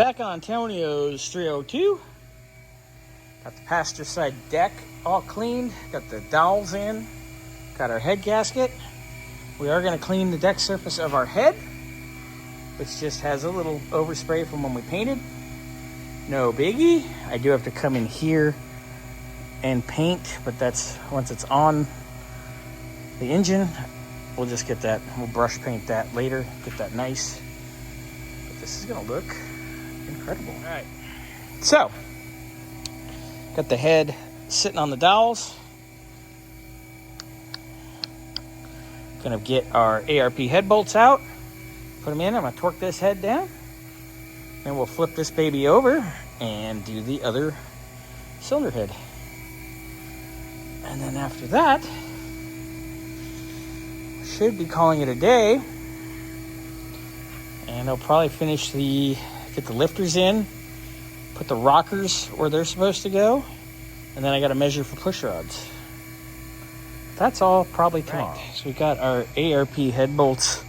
back on Antonio's 302. Got the passenger side deck all cleaned. Got the dowels in. Got our head gasket. We are going to clean the deck surface of our head, which just has a little overspray from when we painted. No biggie. I do have to come in here and paint, but that's once it's on the engine. We'll just get that. We'll brush paint that later. Get that nice. But this is going to look incredible. All right. So, got the head sitting on the dowels. Gonna get our ARP head bolts out, put them in. I'm gonna torque this head down, and we'll flip this baby over and do the other cylinder head. And then after that, should be calling it a day. And I'll probably get the lifters in, put the rockers where they're supposed to go, and then I got to measure for push rods. That's all probably tomorrow. Right. So we got our ARP head bolts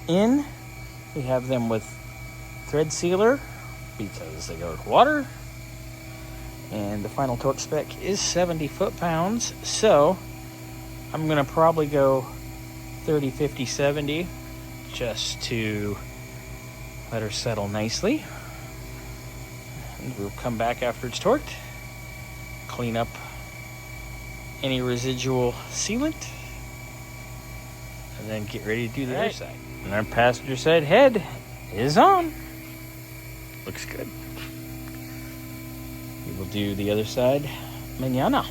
in. We have them with thread sealer because they go with water. And the final torque spec is 70 foot-pounds. So I'm going to probably go 30, 50, 70 just to let her settle nicely. And we'll come back after it's torqued, clean up any residual sealant, and then get ready to do the other side. And our passenger side head is on. Looks good. We will do the other side mañana.